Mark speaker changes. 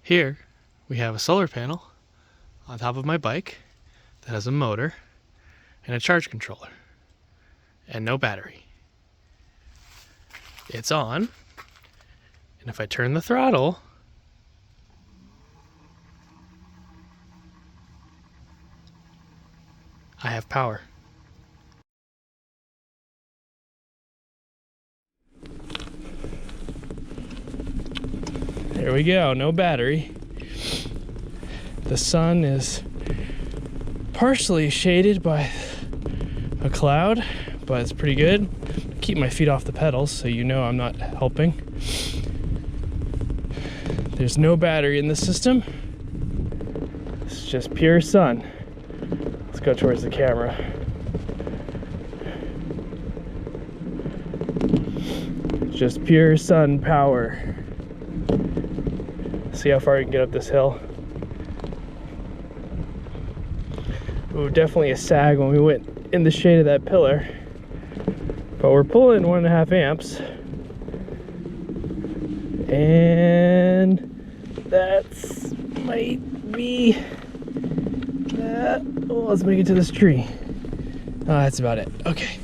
Speaker 1: Here we have a solar panel on top of my bike that has a motor and a charge controller and no battery. It's on, and if I turn the throttle, I have power. There we go, no battery. The sun is partially shaded by a cloud, but it's pretty good. Keep my feet off the pedals so you know I'm not helping. There's no battery in the system. It's just pure sun. Let's go towards the camera. Just pure sun power. See how far you can get up this hill. Ooh, definitely a sag when we went in the shade of that pillar. But we're pulling 1.5 amps. And that's might be that. Oh, let's make it to this tree. Oh, that's about it. Okay.